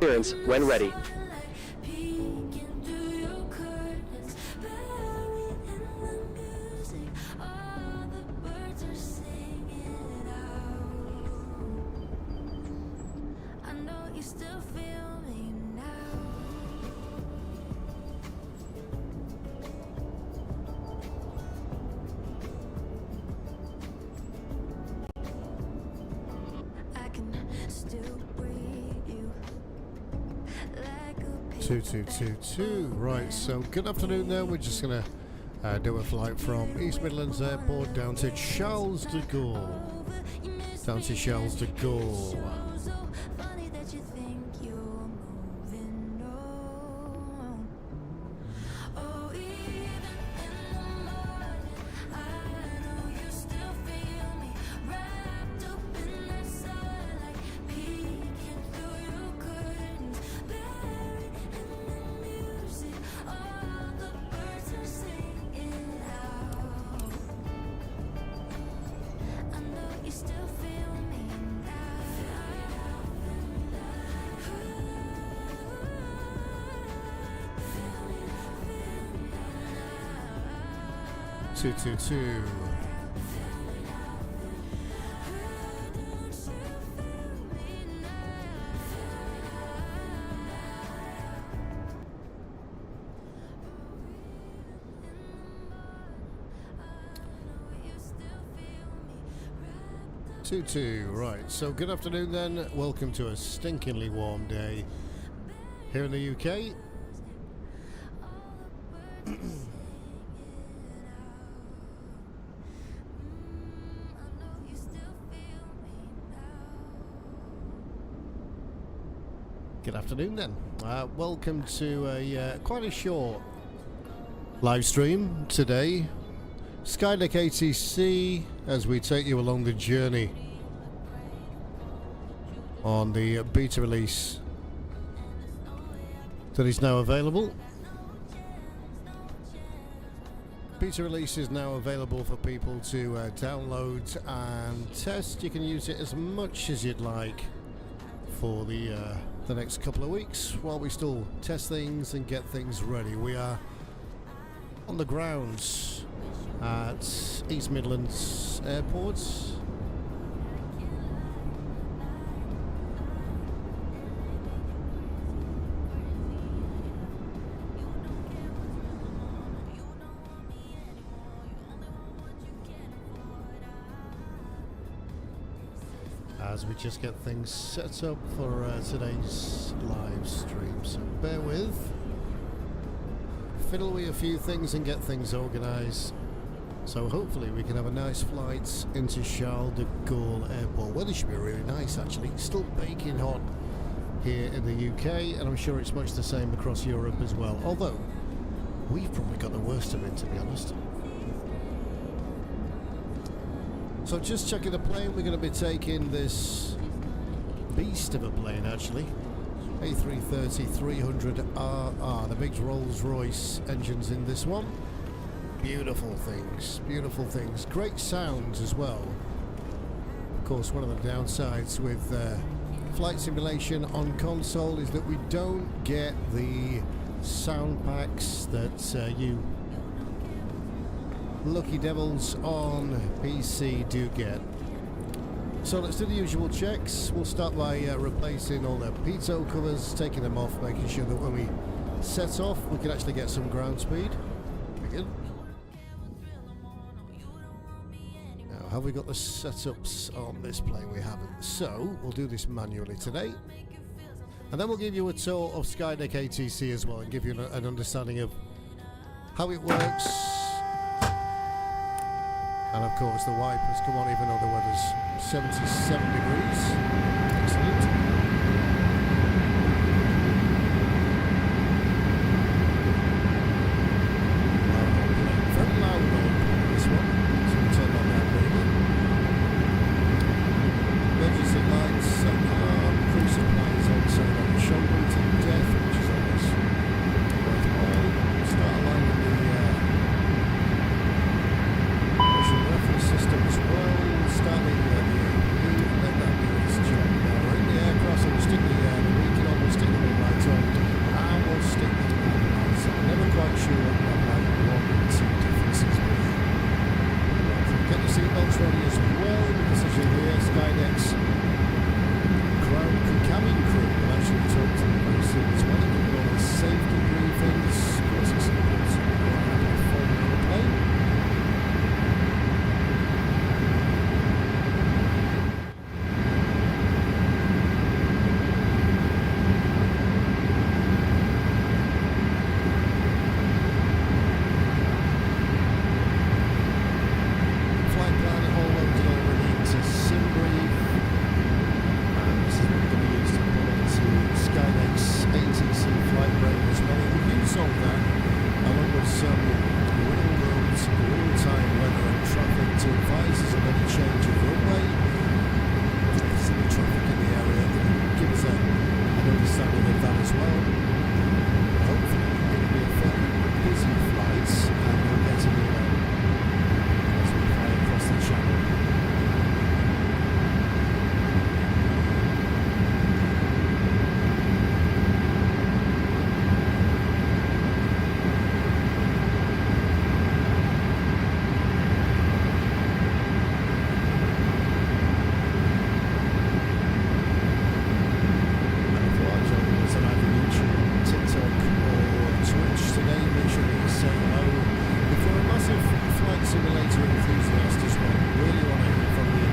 Clearance when ready. Two, 222. Right, so good afternoon there. We're just going to do a flight from East Midlands Airport down to Charles de Gaulle. Two, 222. Right, so good afternoon then. Welcome to a stinkingly warm day here in the UK. Good afternoon then. Welcome to a quite a short live stream today. Skydeck ATC as we take you along the journey on the beta release that is now available. Beta release is now available for people to download and test. You can use it as much as you'd like for the next couple of weeks while we still test things and get things ready. We are on the grounds at East Midlands Airport. As we just get things set up for today's live stream, so bear with, fiddle with a few things and get things organised. So hopefully we can have a nice flight into Charles de Gaulle Airport. Weather should be really nice actually. It's still baking hot here in the UK, and I'm sure it's much the same across Europe as well. Although we've probably got the worst of it, to be honest. So just checking the plane, we're going to be taking this beast of a plane actually, A330-300RR, the big Rolls-Royce engines in this one. Beautiful things, great sounds as well. Of course, one of the downsides with flight simulation on console is that we don't get the sound packs that you lucky devils on PC do get. So let's do the usual checks. We'll start by replacing all the pitot covers, taking them off, making sure that when we set off we can actually get some ground speed. Begin. Now, have we got the setups on this plane? We haven't. So we'll do this manually today. And then we'll give you a tour of Skydeck ATC as well and give you an understanding of how it works. And of course the wipers come on even though the weather's 77 degrees. Excellent. Very loud though, this one. So we'll turn that down maybe. Emergency lights, alarm, cruise supplies on, so we've got the shoulder to death, which is always worthwhile. Start aligning the reference system as well, starting the APU, and then that do its job. Now we're in the aircraft. shortly as well, because as you'll hear, Skydeck's cabin crew will actually talk to them very soon as well. They've got all the safety briefings. Of course, it's important to go around and form the plane. Skydeck's ATC flight brake as well. We use all that along with some real-time weather and traffic to advise us of any change of runway. If there's any traffic in the area, give us an understanding of that as well. Hopefully it'll be a fairly busy flight and we'll get to the as we fly across the channel. Simulator enthusiast as well. Really want to hear from you.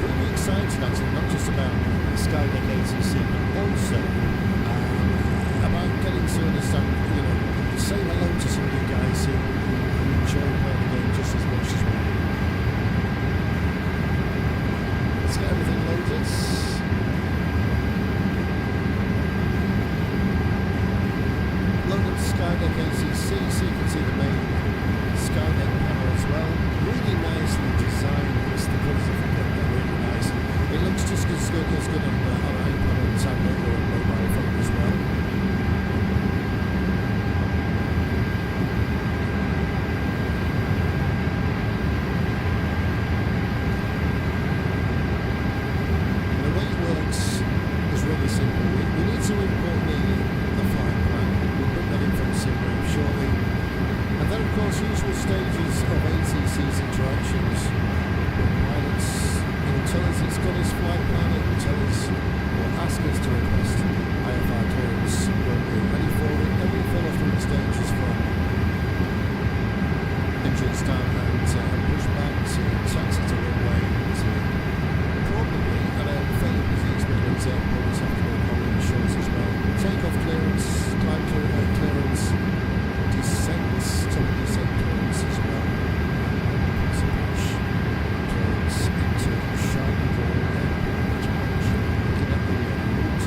Really excited actually, not just about Skydeck ATC, but also about getting to understand, say hello to some of you guys who enjoy playing the game just as much as we do. Let's get everything loaded. Load up Skydeck ATC so you can see the main Skydeck panel as well. Really nicely designed. The colours of the gun, they're really nice. It looks just as good on an iPad or tablet or a mobile phone as well. And the way it works is really simple. We need to import the flight plan. We'll bring that in from SimRave shortly. And then, of course, usual stages of ATC's interactions. Pilots, it'll tell us it's got his flight plan, it will tell us or ask us to request IFR clearance when we're ready for it. Then we follow through the stages from engine start and push back to taxi to runway to probably at a fairly busy Midlands airport after the following shows as well. Takeoff clearance, climb clearance, descent clearance as well. So push clearance into Sharpeville Airport, looking at the route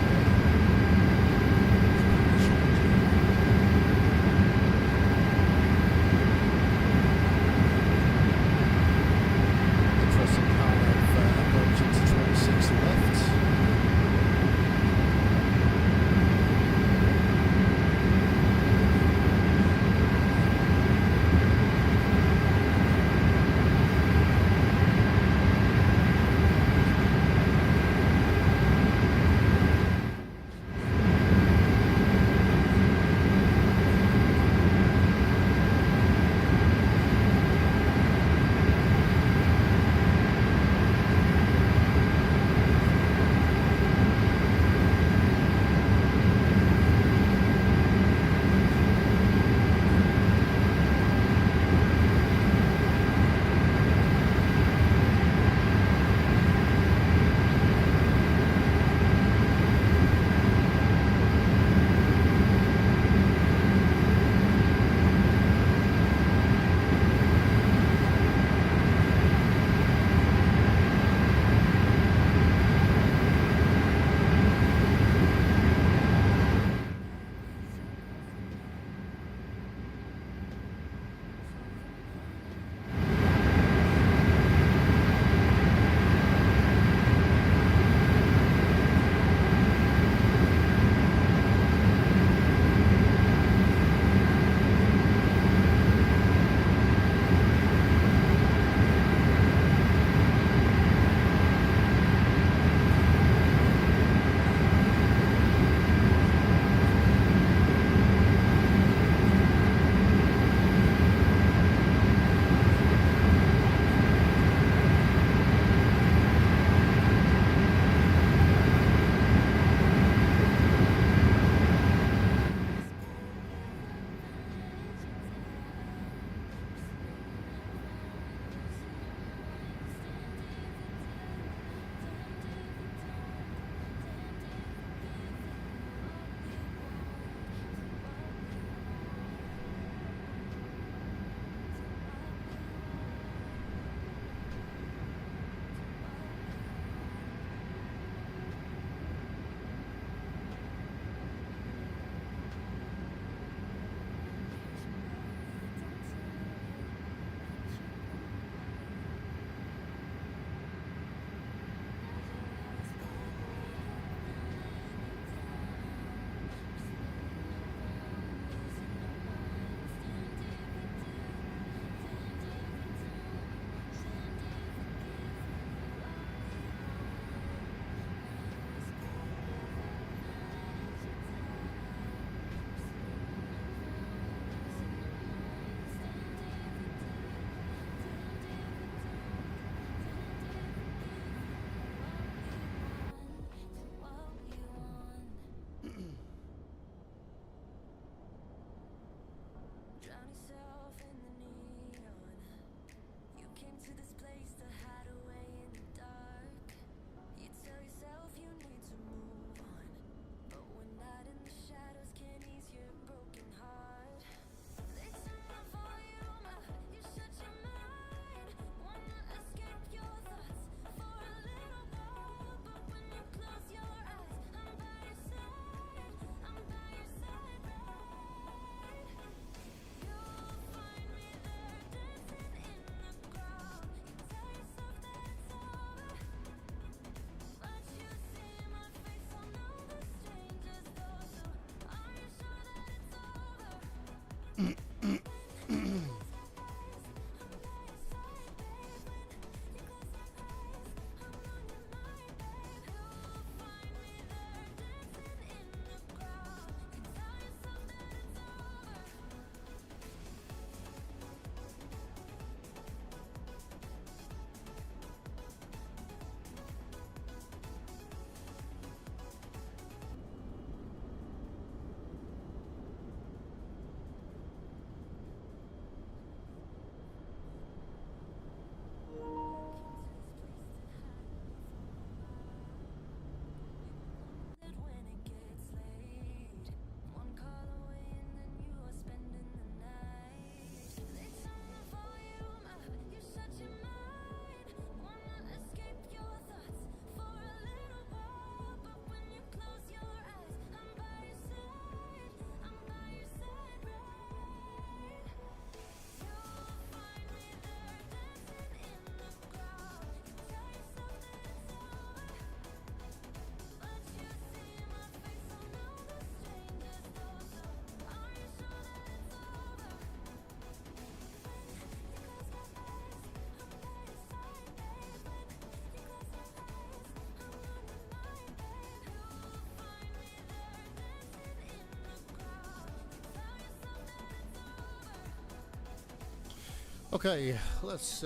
Okay, let's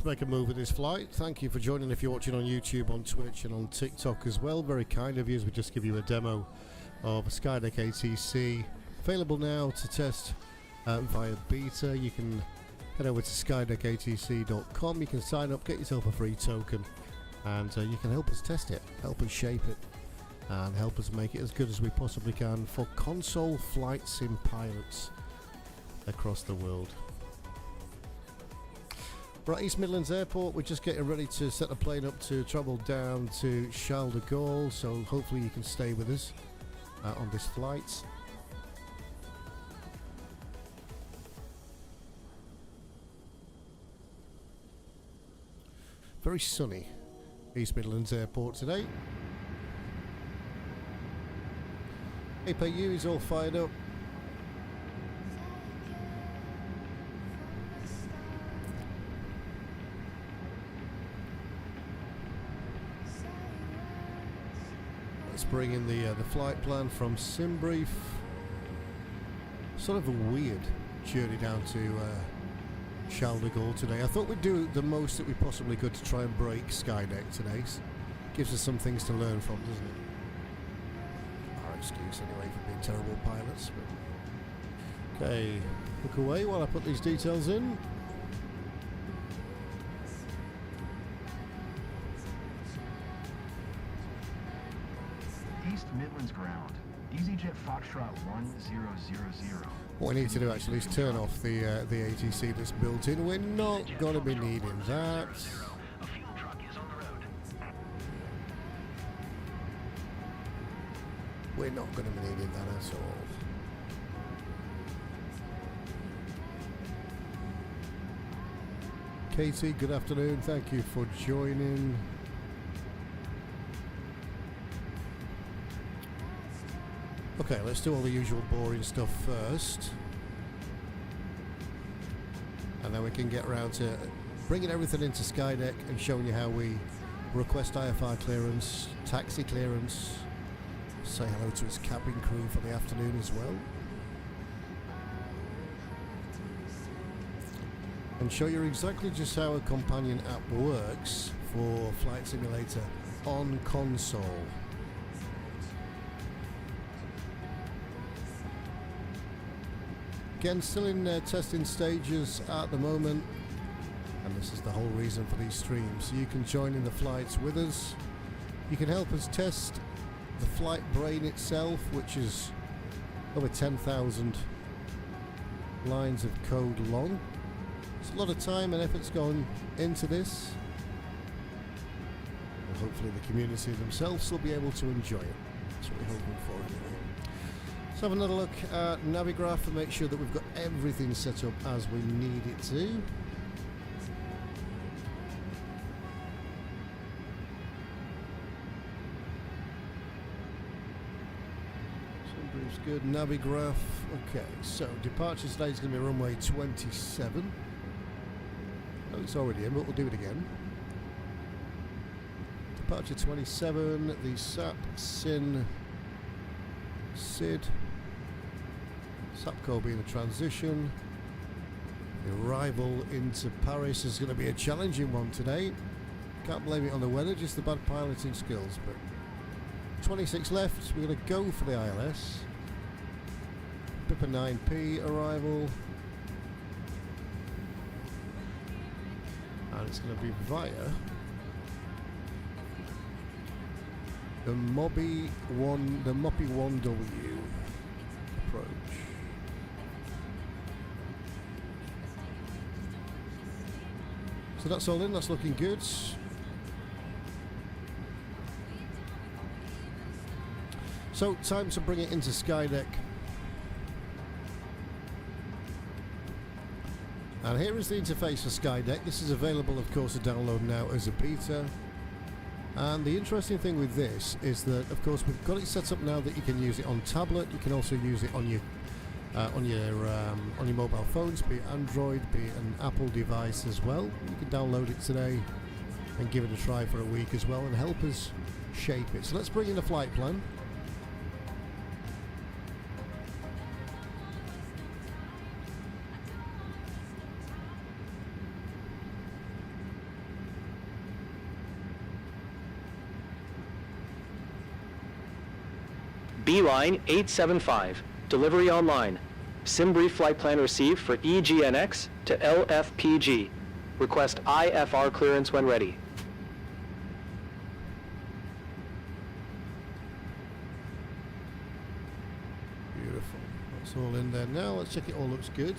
make a move with this flight. Thank you for joining if you're watching on YouTube, on Twitch and on TikTok as well. Very kind of you, as we just give you a demo of a Skydeck ATC. Available now to test via beta. You can head over to skydeckatc.com. You can sign up, get yourself a free token, and you can help us test it, help us shape it, and help us make it as good as we possibly can for console flight sim pilots across the world. We're at East Midlands Airport. We're just getting ready to set the plane up to travel down to Charles de Gaulle, so hopefully you can stay with us on this flight. Very sunny East Midlands Airport today. APU is all fired up. Let's bring in the flight plan from SimBrief. Sort of a weird journey down to Charles de Gaulle today. I thought we'd do the most that we possibly could to try and break Skydeck today. Gives us some things to learn from, doesn't it? Our excuse anyway for being terrible pilots. But okay, look away while I put these details in. East Midlands ground. EasyJet Foxtrot 1000. What we need to do actually is turn off the ATC that's built in. We're not going to be needing that. A fuel truck is on the road. We're not going to be needing that at all. Katie, good afternoon. Thank you for joining. Okay, let's do all the usual boring stuff first, and then we can get around to bringing everything into Skydeck and showing you how we request IFR clearance, taxi clearance, say hello to his cabin crew for the afternoon as well, and show you exactly just how a companion app works for Flight Simulator on console. Again, still in testing stages at the moment, and this is the whole reason for these streams. You can join in the flights with us. You can help us test the flight brain itself, which is over 10,000 lines of code long. It's a lot of time and effort's gone into this, and hopefully the community themselves will be able to enjoy it. That's what we're hoping for anyway. Let's have another look at Navigraph and make sure that we've got everything set up as we need it to. SimBrief's good. Navigraph. Okay, so departure today is going to be runway 27. Oh, it's already in, but we'll do it again. Departure 27, the SAP SIN SID. SAPCO being a transition. The arrival into Paris is going to be a challenging one today. Can't blame it on the weather, just the bad piloting skills. But 26 left, we're going to go for the ILS. Pippa 9P arrival. And it's going to be via the Moppy 1W approach. So that's all in, that's looking good. So time to bring it into Skydeck. And here is the interface for Skydeck. This is available, of course, to download now as a beta. And the interesting thing with this is that, of course, we've got it set up now that you can use it on tablet. You can also use it on your mobile phones, be it Android, be it an Apple device as well. You can download it today and give it a try for a week as well and help us shape it. So let's bring in the flight plan. Beeline 875, delivery online. SimBrief flight plan received for EGNX to LFPG. Request IFR clearance when ready. Beautiful. That's all in there now. Let's check it all looks good.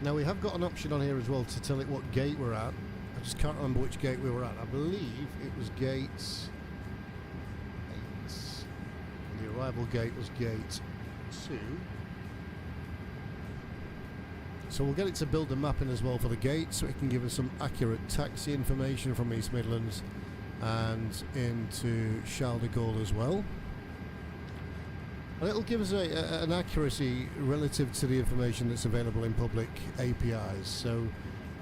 Now we have got an option on here as well to tell it what gate we're at. I just can't remember which gate we were at. I believe it was gate 8. The arrival gate was gate 2. So we'll get it to build a mapping as well for the gate so it can give us some accurate taxi information from East Midlands and into Charles de Gaulle as well. And it'll give us an accuracy relative to the information that's available in public APIs. So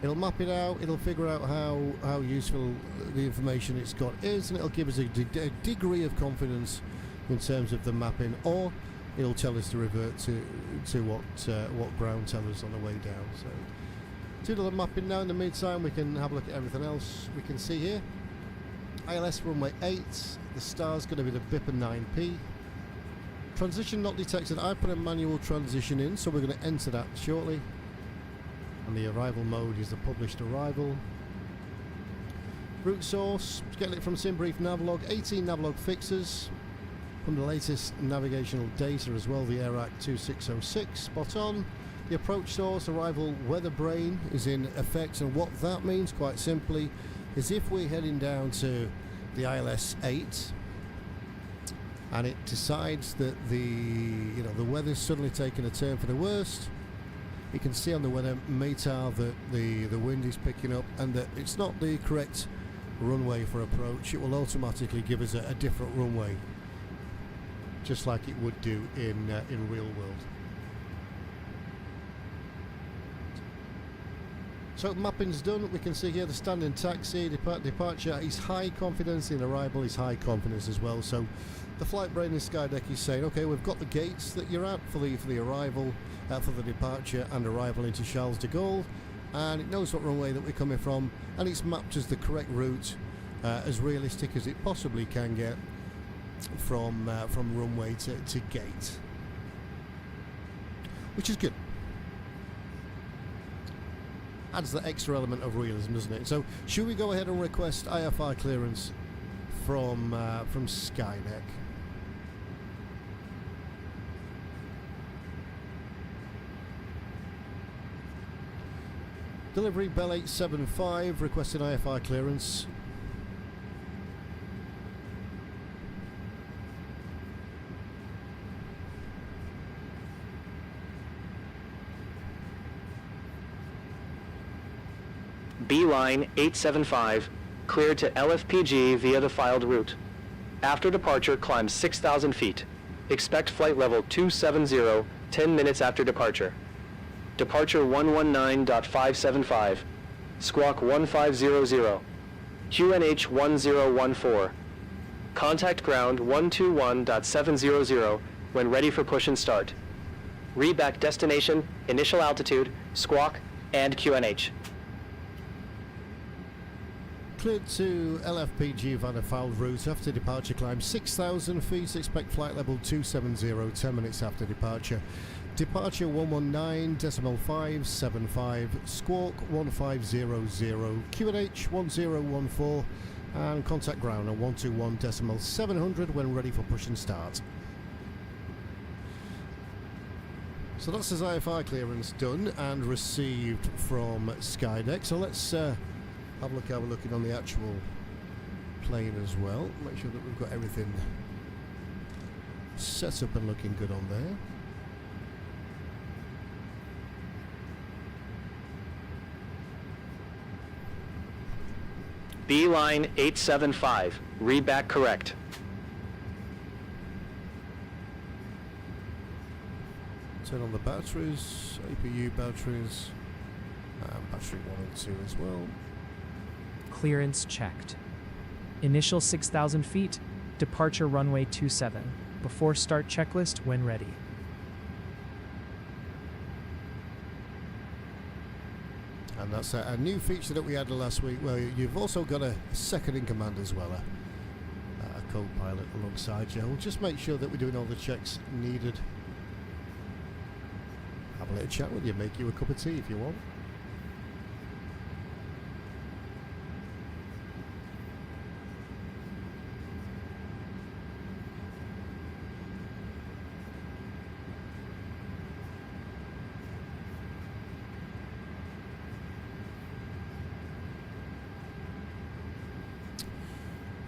it'll map it out, it'll figure out how useful the information it's got is, and it'll give us a degree of confidence in terms of the mapping, or it'll tell us to revert to what ground tell us on the way down. So do the mapping now. In the meantime, we can have a look at everything else we can see here. ILS runway 8, the star's going to be the BIP and 9P. Transition not detected. I put a manual transition in, so we're going to enter that shortly. And the arrival mode is the published arrival. Route source, getting it from SimBrief Navlog, 18 Navlog fixes. From the latest navigational data as well, the AirAC 2606, spot on. The approach source, arrival weather brain, is in effect, and what that means, quite simply, is if we're heading down to the ILS 8 and it decides that the weather's suddenly taken a turn for the worst, you can see on the weather METAR that the wind is picking up and that it's not the correct runway for approach. It will automatically give us a different runway, just like it would do in real world. So mapping's done. We can see here the standing taxi departure is high confidence, in arrival is high confidence as well. So the flight brain in Skydeck is saying, okay, we've got the gates that you're at for the arrival, for the departure and arrival into Charles de Gaulle, and it knows what runway that we're coming from, and it's mapped as the correct route, as realistic as it possibly can get from runway to gate, which is good. Adds the extra element of realism, doesn't it? So should we go ahead and request IFR clearance from Skydeck? Delivery Bell 875 requesting IFR clearance. Beeline 875, cleared to LFPG via the filed route. After departure, climb 6,000 feet. Expect flight level 270, 10 minutes after departure. Departure 119.575, squawk 1500, QNH 1014. Contact ground 121.700 when ready for push and start. Read back destination, initial altitude, squawk, and QNH. Cleared to LFPG via the filed route. After departure, climb 6,000 feet. Expect flight level 270, 10 minutes after departure. Departure 119.575, squawk 1500, QNH 1014, and contact ground on 121.700 when ready for push and start. So that's his IFR clearance done and received from Skydeck. So let's have a look how we're looking on the actual plane as well. Make sure that we've got everything set up and looking good on there. Beeline 875, read back correct. Turn on the batteries, APU batteries, and battery 1 and 2 as well. Clearance checked. Initial 6,000 feet, departure runway 27. Before start checklist when ready. And that's a new feature that we added last week. Well, you've also got a second in command as well, a co-pilot alongside you. We'll just make sure that we're doing all the checks needed. Have a little chat with you, make you a cup of tea if you want.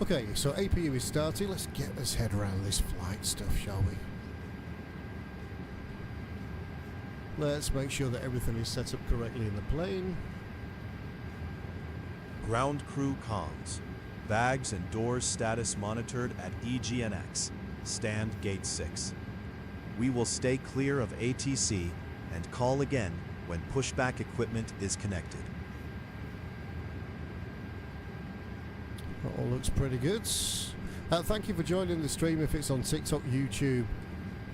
Okay, so APU is starting. Let's get us head around this flight stuff, shall we? Let's make sure that everything is set up correctly in the plane. Ground crew comms. Bags and doors status monitored at EGNX. Stand gate 6. We will stay clear of ATC and call again when pushback equipment is connected. That all looks pretty good. Thank you for joining the stream. If it's on TikTok, YouTube,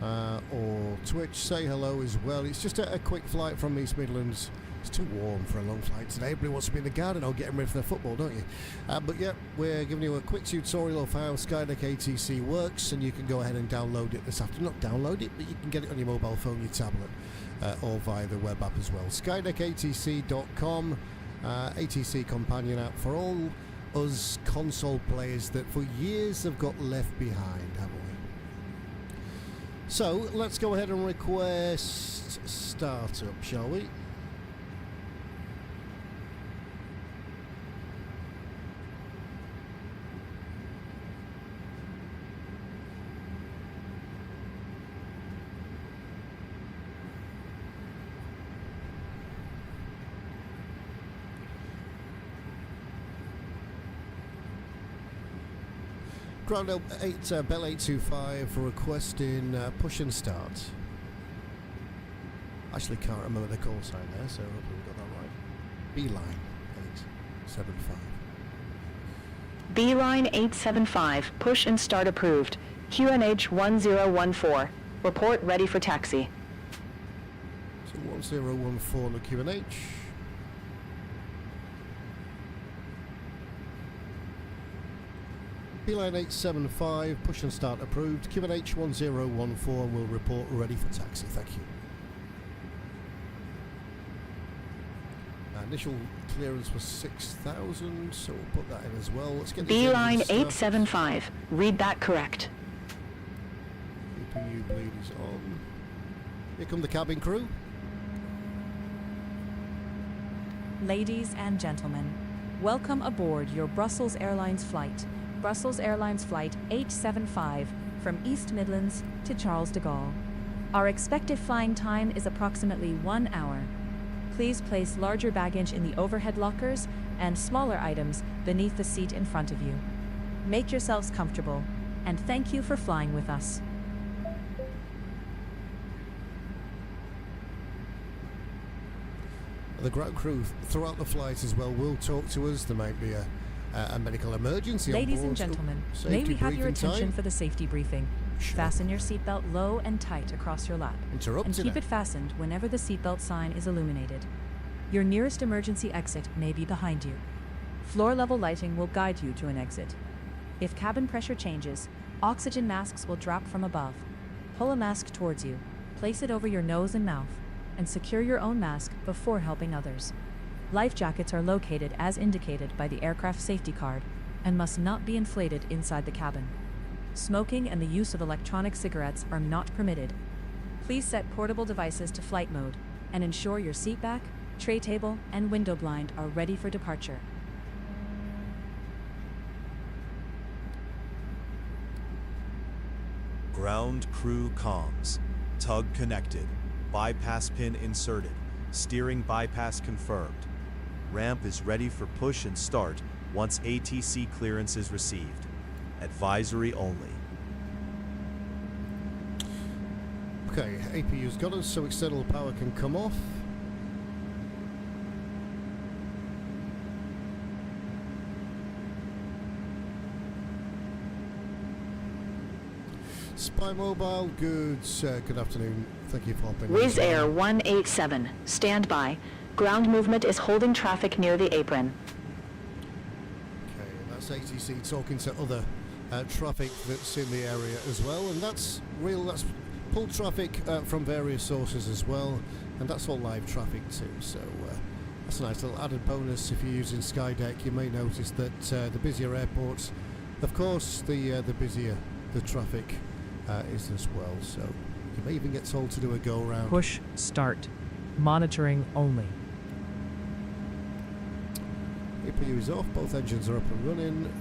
or Twitch, say hello as well. It's just a quick flight from East Midlands. It's too warm for a long flight today. Everybody wants to be in the garden or getting ready for the football, don't you? But yeah, we're giving you a quick tutorial of how Skydeck ATC works, and you can go ahead and download it this afternoon. Not download it, but you can get it on your mobile phone, your tablet, or via the web app as well. SkydeckATC.com, ATC companion app for all us console players that for years have got left behind, haven't we? So let's go ahead and request startup, shall we? Ground 8, Bell 825 requesting push and start. Actually can't remember the call sign there, so hopefully we got that right. Beeline 875. Beeline 875, push and start approved. QNH 1014, report ready for taxi. So 1014 the QNH. Beeline 875, push and start approved. QNH 1014 will report ready for taxi. Thank you. Initial clearance was 6,000, so we'll put that in as well. Let's get Beeline 875, read that correct. APU bleed is on. Here come the cabin crew. Ladies and gentlemen, welcome aboard your Brussels Airlines flight. Brussels Airlines Flight 875 from East Midlands to Charles de Gaulle. Our expected flying time is approximately 1 hour. Please place larger baggage in the overhead lockers and smaller items beneath the seat in front of you. Make yourselves comfortable, and thank you for flying with us. The ground crew throughout the flight as well will talk to us. There might be a medical emergency Ladies on board. and gentlemen, Oh, may we have your briefing attention time? for the safety briefing. Sure. Fasten your seatbelt low and tight across your lap. Interrupted And keep it. it fastened whenever the seatbelt sign is illuminated. Your nearest emergency exit may be behind you. Floor level lighting will guide you to an exit. If cabin pressure changes, oxygen masks will drop from above. Pull a mask towards you, place it over your nose and mouth, and secure your own mask before helping others. Life jackets are located as indicated by the aircraft safety card and must not be inflated inside the cabin. Smoking and the use of electronic cigarettes are not permitted. Please set portable devices to flight mode and ensure your seat back, tray table, and window blind are ready for departure. Ground crew comms. Tug connected. Bypass pin inserted. Steering bypass confirmed. Ramp is ready for push and start once ATC clearance is received. Advisory only. Okay, APU's got us, so external power can come off. Spy Mobile, good afternoon. Thank you for hopping on. Wizz Air 187, stand by. Ground movement is holding traffic near the apron. Okay, that's ATC talking to other traffic that's in the area as well, and that's pull traffic from various sources as well, and that's all live traffic too, so that's a nice little added bonus. If you're using Skydeck, you may notice that the busier airports, of course, the busier the traffic is as well, so you may even get told to do a go around. Push start. Monitoring only. APU is off, both engines are up and running,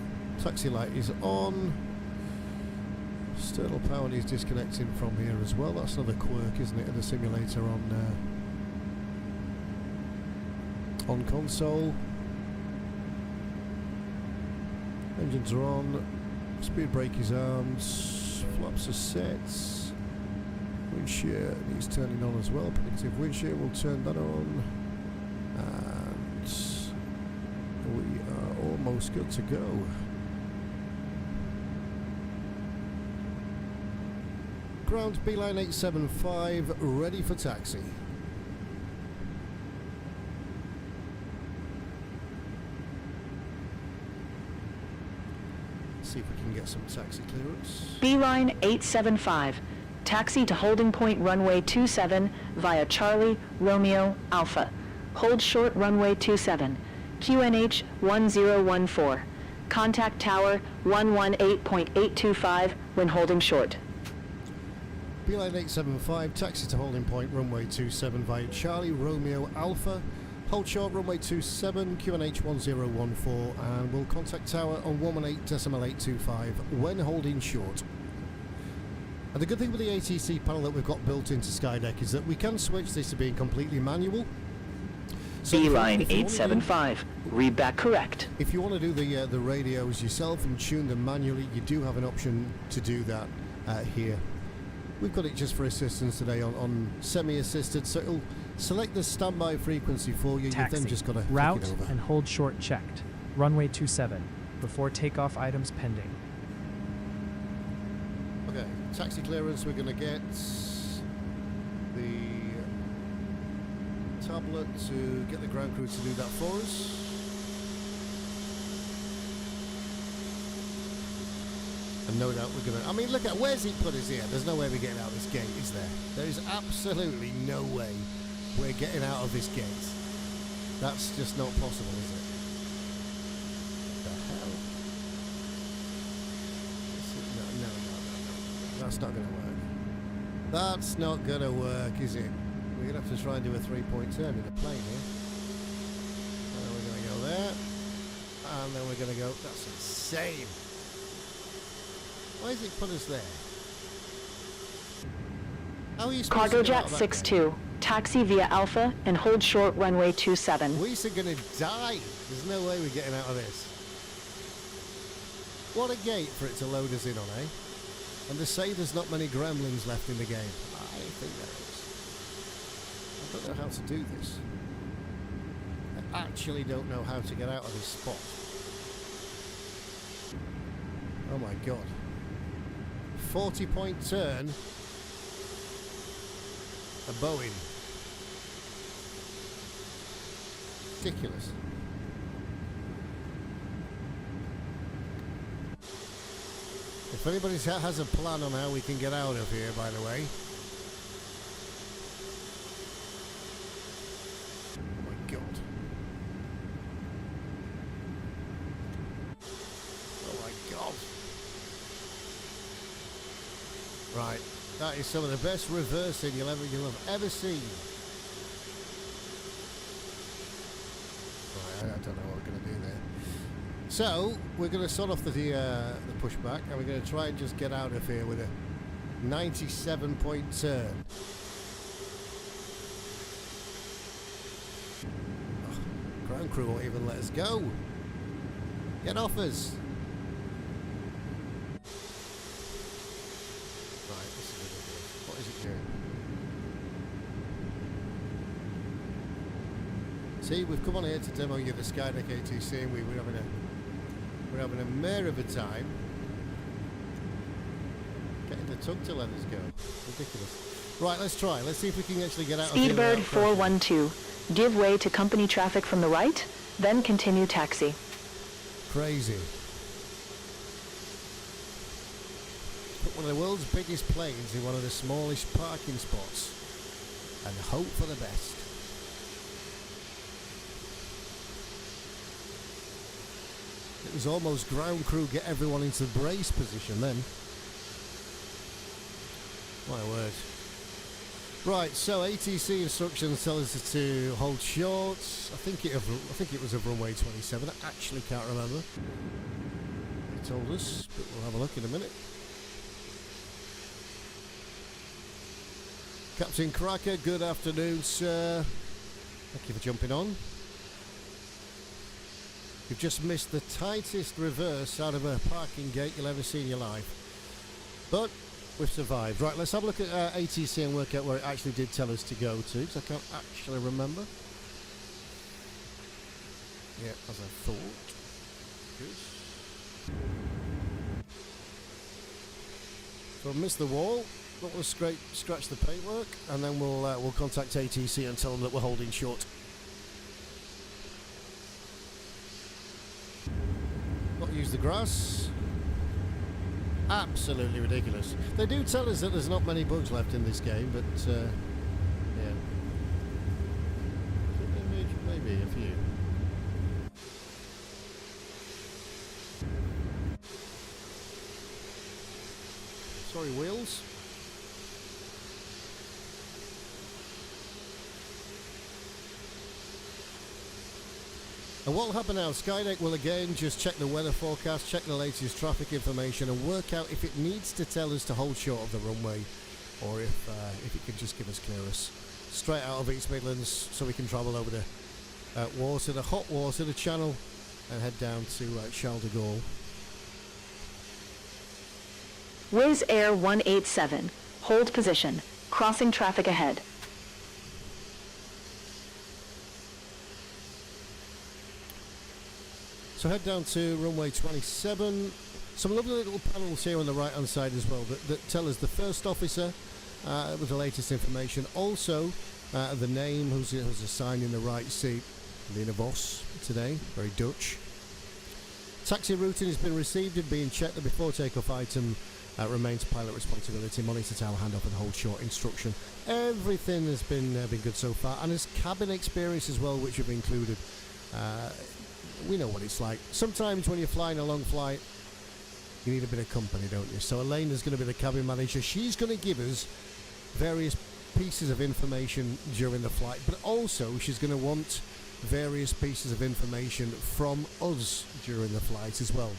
taxi light is on, external power is disconnecting from here as well. That's another quirk, isn't it, of the simulator on console. Engines are on, speed brake is armed, flaps are set, wind shear needs turning on as well, predictive wind shear, will turn that on, and we are almost good to go. Ground Beeline 875, ready for taxi. See if we can get some taxi clearance. Beeline 875, taxi to holding point runway 27 via Charlie, Romeo, Alpha. Hold short runway 27, QNH 1014. Contact tower 118.825 when holding short. Beeline 875, taxi to holding point runway 27 via Charlie, Romeo, Alpha. Hold short runway 27, QNH 1014, and we'll contact tower on 118.825 when holding short. And the good thing with the ATC panel that we've got built into Skydeck is that we can switch this to being completely manual. So Beeline 875, read back correct. If you want to do the radios yourself and tune them manually, you do have an option to do that here. We've got it just for assistance today on semi-assisted, so it'll select the standby frequency for you. Taxi. You've then just got to Route flick it over. and hold short checked. Runway 27. Before takeoff items pending. Okay, taxi clearance. We're going to get the tablet to get the ground crew to do that for us. And no doubt we're going to... I mean, look at... Where's it put us here? There's no way we're getting out of this gate, is there? There is absolutely no way we're getting out of this gate. That's just not possible, is it? What the hell? No. That's not going to work. That's not going to work, is it? We're going to have to try and do a three-point turn in the plane here. And then we're going to go there. And then we're going to go... That's insane. Why has it put us there? How are you supposed to get out Cargojet of that 62, taxi via Alpha and hold short runway 27. gate? We're going to die. There's no way we're getting out of this. What a gate for it to load us in on, eh? And to say there's not many gremlins left in the game. I think there is. I don't know how to do this. I actually don't know how to get out of this spot. Oh my god. 40-point turn. A Boeing. Ridiculous. If anybody has a plan on how we can get out of here, by the way. Oh my god. Oh my god. Right, that is some of the best reversing you'll have ever seen. Right, I don't know what we're going to do there. So we're going to sort off the pushback, and we're going to try and just get out of here with a 97-point turn. Oh, ground crew won't even let us go. Get off us. See, we've come on here to demo you the Skydeck ATC, and we're having a mare of a time getting the tug to let us go. Ridiculous. Right, let's try. Let's see if we can actually get out of here. Speedbird 412, give way to company traffic from the right, then continue taxi. Crazy. Put one of the world's biggest planes in one of the smallest parking spots and hope for the best. It was almost ground crew get everyone into the brace position then. My word. Right, so ATC instructions tell us to hold short. I think it was a runway 27. I actually can't remember. They told us, but we'll have a look in a minute. Captain Cracker, good afternoon, sir. Thank you for jumping on. You've just missed the tightest reverse out of a parking gate you'll ever see in your life. But we've survived. Right, let's have a look at ATC and work out where it actually did tell us to go to, because I can't actually remember. Yeah, as I thought. Good. So miss the wall. Not going to scratch the paintwork, and then we'll contact ATC and tell them that we're holding short. Not use the grass. Absolutely ridiculous. They do tell us that there's not many bugs left in this game, but yeah, maybe a few. Sorry, wheels. And what will happen now, Skydeck will again just check the weather forecast, check the latest traffic information and work out if it needs to tell us to hold short of the runway or if it can just give us clearance straight out of East Midlands so we can travel over the water, the hot water, the channel, and head down to Charles de Gaulle. Wizz Air 187, hold position, crossing traffic ahead. So head down to runway 27. Some lovely little panels here on the right hand side as well that tell us the first officer with the latest information. Also the name, who's assigned in the right seat. Lena Vos today, very Dutch. Taxi routing has been received and being checked. The before takeoff item remains pilot responsibility. Monitor tower handoff and hold short instruction. Everything has been good so far, and there's cabin experience as well, which have included. We know what it's like. Sometimes when you're flying a long flight, you need a bit of company, don't you? So Elena's going to be the cabin manager. She's going to give us various pieces of information during the flight, but also she's going to want various pieces of information from us during the flight as well.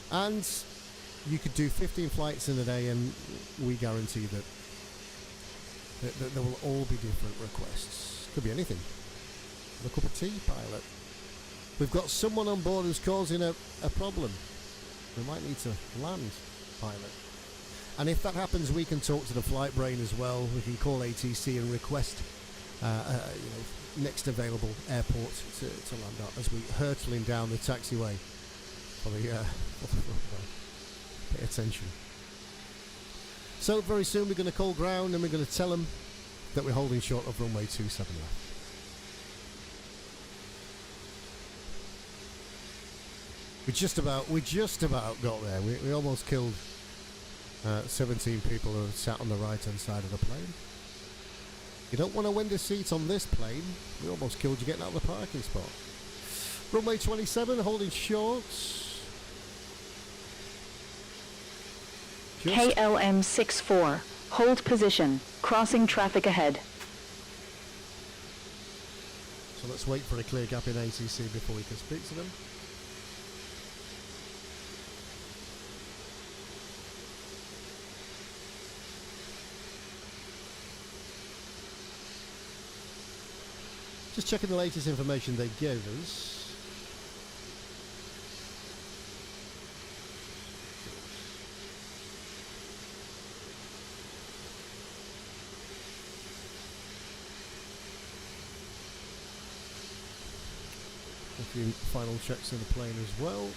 And you could do 15 flights in a day, and we guarantee that there will all be different requests. Could be anything. A cup of tea, pilot. We've got someone on board who's causing a problem. We might need to land, pilot. And if that happens, we can talk to the flight brain as well. We can call ATC and request next available airport to land at as we hurtling down the taxiway. Probably pay attention. So very soon we're going to call ground and we're going to tell them that we're holding short of runway 27 left. We just about got there. We almost killed 17 people who sat on the right hand side of the plane. You don't want to window seat on this plane. We almost killed you getting out of the parking spot. Runway 27 holding short. KLM 64, hold position, crossing traffic ahead. So let's wait for a clear gap in ATC before we can speak to them. Just checking the latest information they gave us. A few final checks in the plane as well.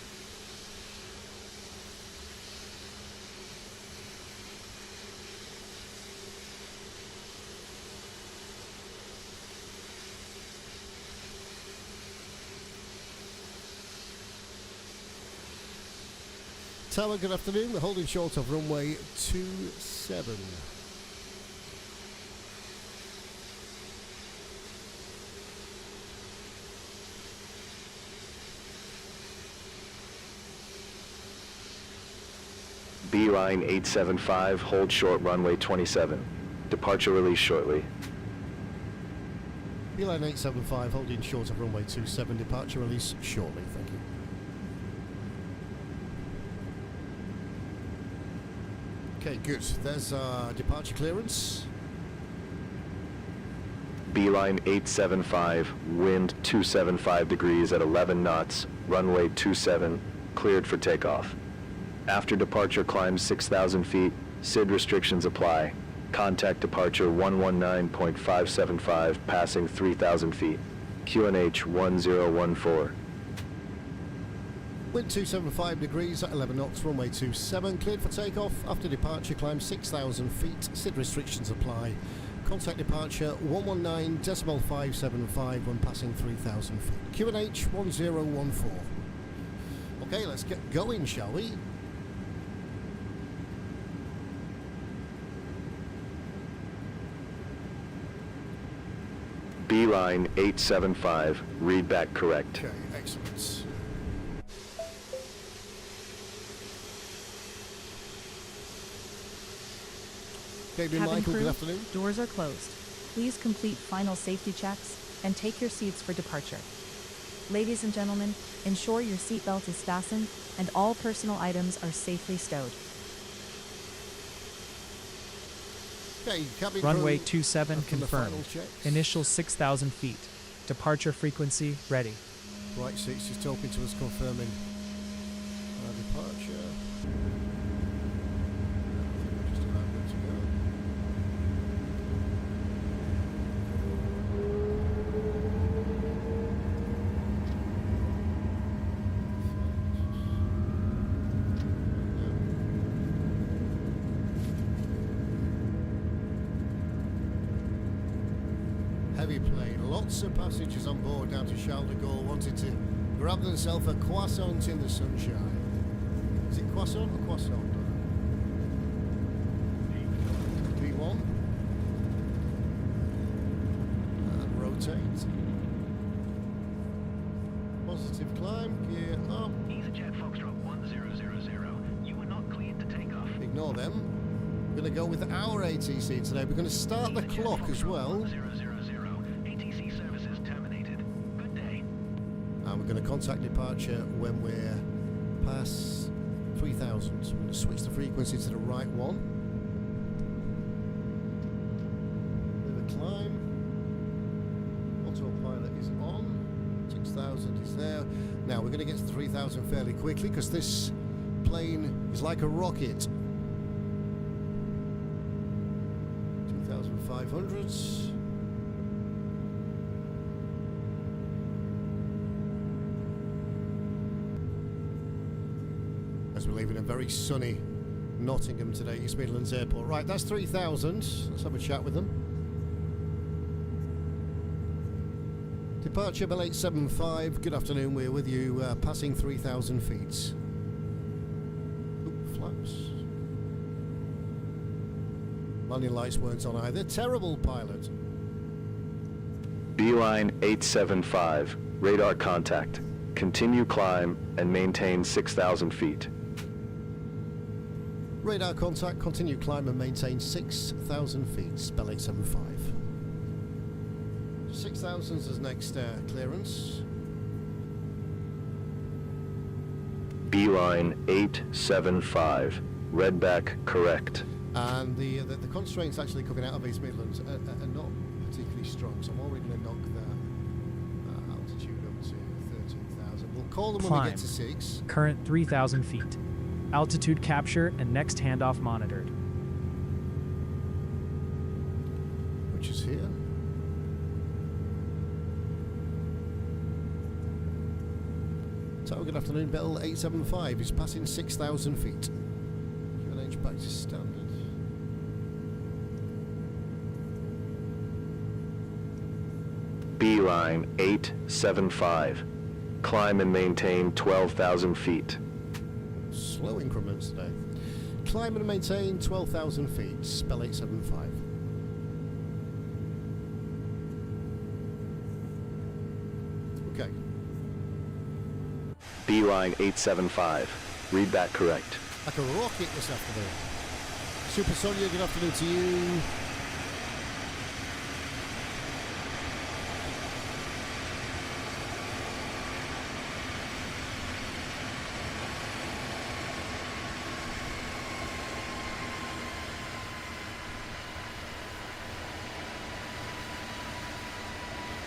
Tower, good afternoon. We're holding short of runway 27. Beeline 875, hold short runway 27. Departure release shortly. Beeline 875, holding short of runway 27. Departure release shortly. Thank you. Okay, good. There's our departure clearance. Beeline 875, wind 275 degrees at 11 knots, runway 27, cleared for takeoff. After departure, climb 6,000 feet, SID restrictions apply. Contact departure 119.575, passing 3,000 feet. QNH 1014. Wind 275 degrees at 11 knots, runway 27, cleared for takeoff. After departure, climb 6,000 feet, SID restrictions apply. Contact departure 119.575 when passing 3,000 feet. QNH 1014. Okay, let's get going, shall we? Beeline 875, read back correct. Okay, excellent. Gabriel Cabin Michael, crew, good afternoon. doors are closed. Please complete final safety checks and take your seats for departure. Ladies and gentlemen, ensure your seatbelt is fastened and all personal items are safely stowed. Okay, cabin Runway crew, 27 after the final confirmed. checks. Initial 6,000 feet. Departure frequency ready. Right seats just talking to us, confirming our departure. I think we're just about good to go. Heavy plane. Lots of passengers on board down to Charles de Gaulle wanted to grab themselves a croissant in the sunshine. Is it croissant or croissant? V1. And rotate. Positive climb, gear up. EasyJet Foxtrot 1000. You were not cleared to take off. Ignore them. We're going to go with our ATC today. We're going to start the clock as well. 1000. ATC services terminated. Good day. And we're going to contact departure when we're past 3,000. We're going to switch the frequency to the right one. With a climb. Autopilot is on. 6,000 is there. Now we're going to get to 3,000 fairly quickly because this plane is like a rocket. 2,500. As we're leaving a very sunny Nottingham today, East Midlands Airport. Right, that's 3,000. Let's have a chat with them. Departure Bell 875. Good afternoon. We're with you, passing 3,000 feet. Oop, flaps. Landing lights weren't on either. Terrible pilot. Beeline 875, radar contact. Continue climb and maintain 6,000 feet. Radar contact. Continue climb and maintain 6,000 feet. Bell 875. 6,000 is next clearance. Beeline 875, redback correct. And the constraints actually coming out of East Midlands are not particularly strong, so I'm already going to knock that altitude up to 13,000. We'll call them when we Climb. get to 6. Current 3,000 feet. Altitude capture and next handoff monitored. Which is here. Tower, good afternoon. Bell 875 is passing 6,000 feet. QNH back to standard. Beeline 875, climb and maintain 12,000 feet. Slow slow increments today. Climb and maintain 12,000 feet, spell 875. Okay. Beeline 875. Read that correct. Like a rocket this afternoon. Super Sonia, good afternoon to you.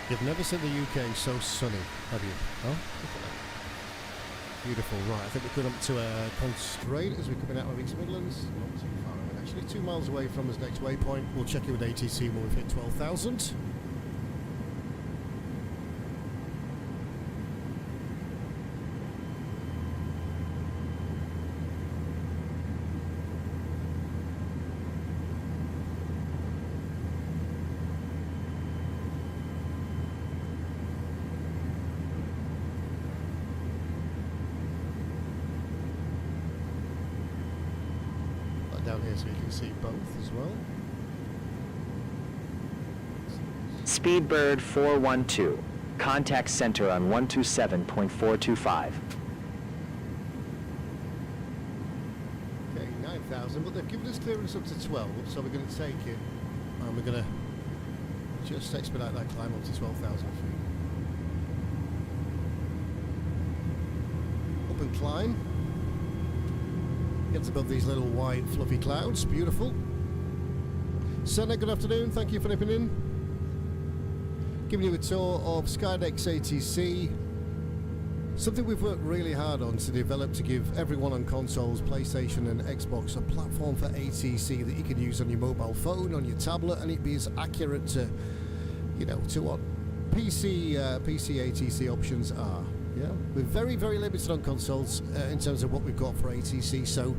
You've never seen the UK so sunny, have you? Oh, look at that. Beautiful. Right, I think we're coming up to a constraint as we're coming out of East Midlands. Not too far away, actually. 2 miles away from us next waypoint. We'll check in with ATC when we've hit 12,000. Down here so you can see both as well. Speedbird 412. Contact center on 127.425. Okay, 9,000, but they've given us clearance up to 12, so we're going to take it and we're going to just expedite that climb up to 12,000 feet. Up and climb. Gets above these little white fluffy clouds. Beautiful. Senna, good afternoon. Thank you for nipping in. Giving you a tour of Skydeck ATC. Something we've worked really hard on to develop to give everyone on consoles, PlayStation and Xbox, a platform for ATC that you can use on your mobile phone, on your tablet, and it be as accurate to, you know, to what PC ATC options are. Yeah, we're very, very limited on consoles in terms of what we've got for ATC, so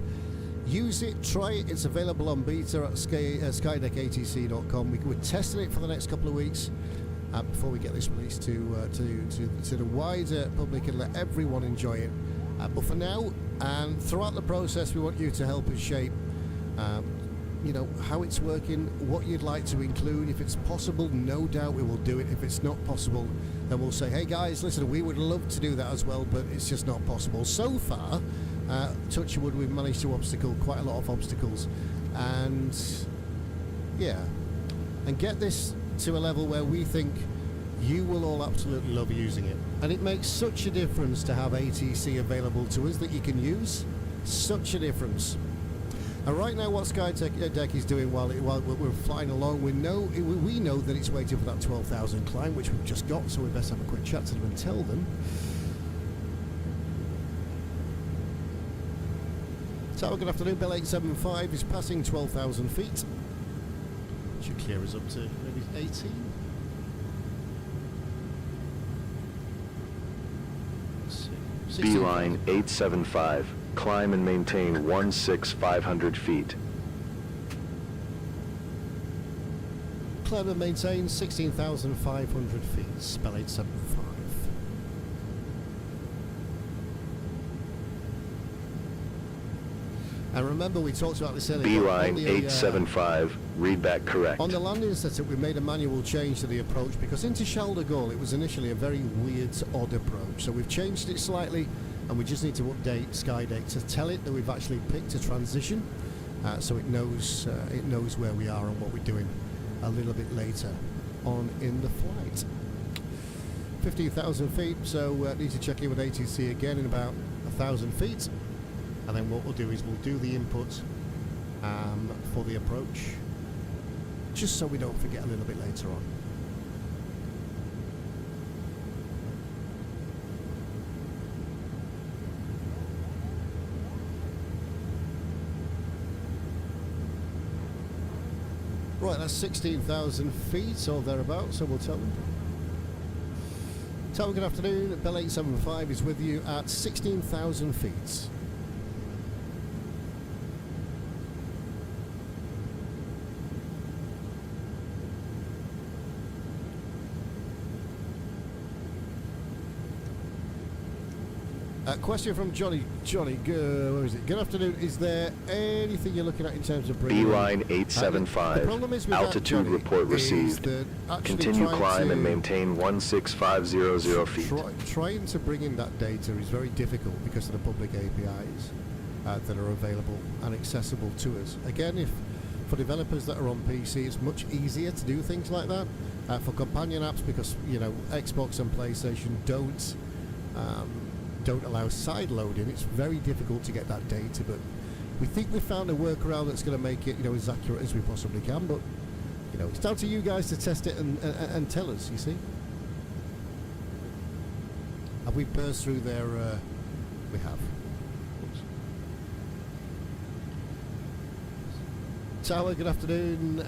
use it, try it. It's available on beta at skydeckatc.com. We're testing it for the next couple of weeks before we get this released to the wider public and let everyone enjoy it. But for now, and throughout the process, we want you to help us shape you know, how it's working, what you'd like to include. If it's possible, no doubt we will do it. If it's not possible, then we'll say, hey guys, listen, we would love to do that as well, but it's just not possible. So far, touch wood, we've managed to obstacle quite a lot of obstacles, and yeah, and get this to a level where we think you will all absolutely love using it. And it makes such a difference to have ATC available to us that you can use. Such a difference. And right now, what Skydeck is doing while we're flying along, we know that it's waiting for that 12,000 climb, which we've just got, so we best have a quick chat to them and tell them. Tower, good afternoon. Bell 875 is passing 12,000 feet. Should clear us up to maybe 18. Let's see. Beeline 875. Climb and maintain 16500 feet. Climb and maintain 16,500 feet. Spell 875. And remember, we talked about this earlier. Beeline 875. Read that correct. On the landing setup, we made a manual change to the approach because into Charles de Gaulle, it was initially a very weird, odd approach. So we've changed it slightly, and we just need to update Skydeck to tell it that we've actually picked a transition, so it knows where we are and what we're doing a little bit later on in the flight. 15,000 feet, so need to check in with ATC again in about 1,000 feet, and then what we'll do is we'll do the input for the approach, just so we don't forget a little bit later on. Right, that's 16,000 feet or thereabouts, so we'll tell them. Tower, good afternoon. Bell 875 is with you at 16,000 feet. Question from Johnny. Johnny, where is it? Good afternoon. Is there anything you're looking at in terms of bringing... Beeline the 875. problem is with Altitude that, Johnny, report is received. that actually Continue trying climb to- and maintain 16500 feet. Trying to bring in that data is very difficult because of the public APIs that are available and accessible to us. Again, if for developers that are on PC, it's much easier to do things like that. For companion apps, because you know Xbox and PlayStation don't allow side loading, it's very difficult to get that data. But we think we found a workaround that's going to make it as accurate as we possibly can. But it's down to you guys to test it and tell us. You see, have we burst through there? We have. Oops. Tower, good afternoon.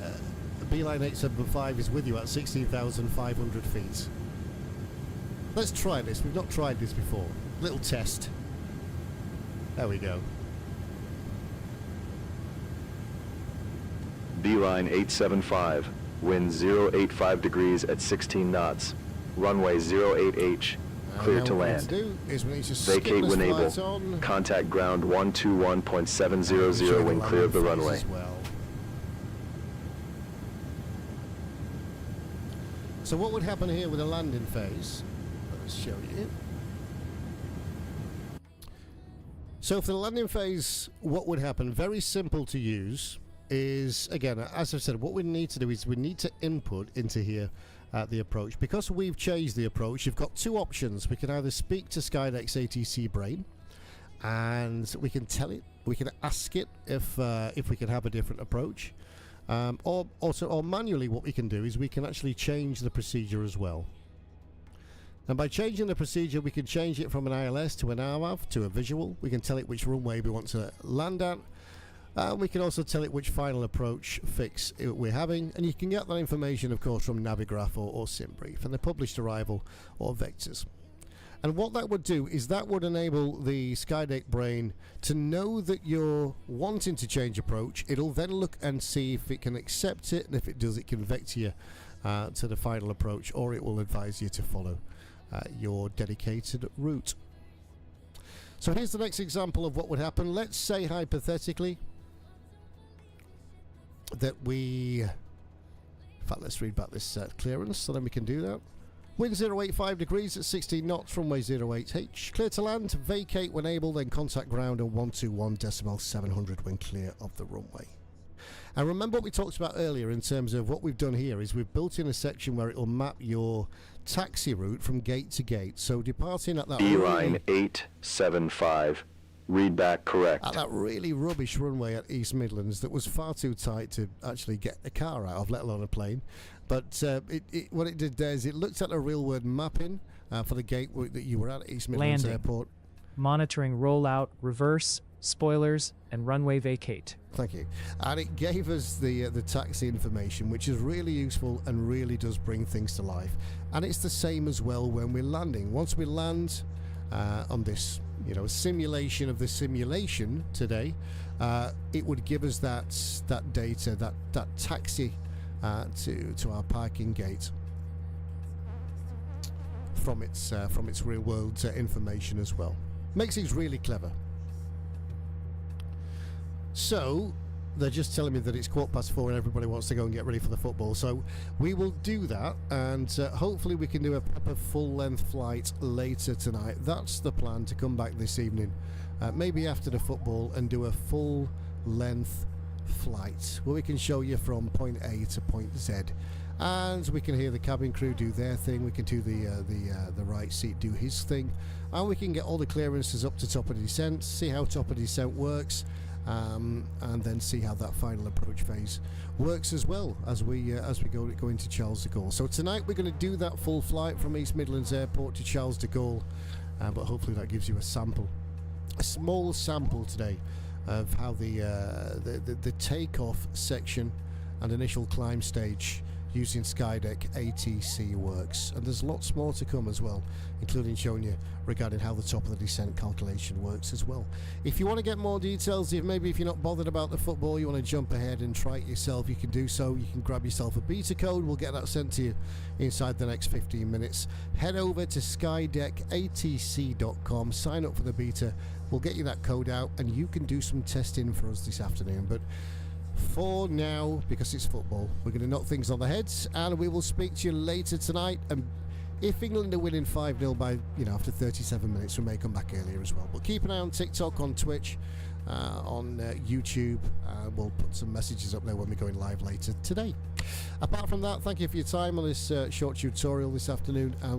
Beeline 875 is with you at 16,500 feet. Let's try this. We've not tried this before. Little test. There we go. Beeline 875. Wind 085 degrees at 16 knots. Runway 08H. Clear to land. Vacate when able. Contact ground 121.700 when clear of the runway. So what would happen here with a landing phase? Let's show you. So for the landing phase, what would happen, very simple to use, is, again, as I've said, what we need to do is we need to input into here the approach. Because we've changed the approach, you've got two options. We can either speak to Skydeck's ATC brain, and we can tell it, we can ask it if we can have a different approach. Or manually, what we can do is we can actually change the procedure as well. And by changing the procedure, we can change it from an ILS to an RMAV to a visual. We can tell it which runway we want to land at. We can also tell it which final approach fix we're having. And you can get that information, of course, from Navigraph or SimBrief and the published arrival or vectors. And what that would do is that would enable the Skydeck brain to know that you're wanting to change approach. It'll then look and see if it can accept it, and if it does, it can vector you to the final approach, or it will advise you to follow your dedicated route. So here's the next example of what would happen. Let's say hypothetically that we... In fact, let's read back this clearance so then we can do that. Wind 085 degrees at 16 knots, runway 08H. Clear to land, vacate when able, then contact ground on 121.700 when clear of the runway. And remember what we talked about earlier in terms of what we've done here is we've built in a section where it will map your taxi route from gate to gate. So departing at that Beeline 875. Read back correct. At that really rubbish runway at East Midlands that was far too tight to actually get a car out of, let alone a plane. But what it did there is it looked at the real-world mapping for the gate that you were at East Midlands Airport. Monitoring rollout, reverse, spoilers, and runway vacate. Thank you. And it gave us the taxi information, which is really useful and really does bring things to life. And it's the same as well when we're landing. Once we land on this simulation of the simulation today, it would give us that data, that taxi to our parking gate from its real world information as well. Makes it really clever. So they're just telling me that it's 4:15 and everybody wants to go and get ready for the football, so we will do that, and hopefully we can do a proper full-length flight later tonight. That's the plan, to come back this evening, maybe after the football, and do a full-length flight where we can show you from point A to point Z, and we can hear the cabin crew do their thing, we can do the right seat do his thing, and we can get all the clearances up to top of descent, see how top of descent works, and then see how that final approach phase works as well as we go into Charles de Gaulle. So tonight we're going to do that full flight from East Midlands Airport to Charles de Gaulle, but hopefully that gives you a small sample today of how the takeoff section and initial climb stage using Skydeck ATC works. And there's lots more to come as well, including showing you regarding how the top of the descent calculation works as well. If you want to get more details, if you're not bothered about the football, you want to jump ahead and try it yourself, you can do so. You can grab yourself a beta code. We'll get that sent to you inside the next 15 minutes. Head over to skydeckatc.com, sign up for the beta. We'll get you that code out and you can do some testing for us this afternoon. But for now, because it's football, we're going to knock things on the heads, and we will speak to you later tonight. And if England are winning 5-0 by, after 37 minutes, we may come back earlier as well. But keep an eye on TikTok, on Twitch, on YouTube. We'll put some messages up there when we're going live later today. Apart from that, thank you for your time on this short tutorial this afternoon, and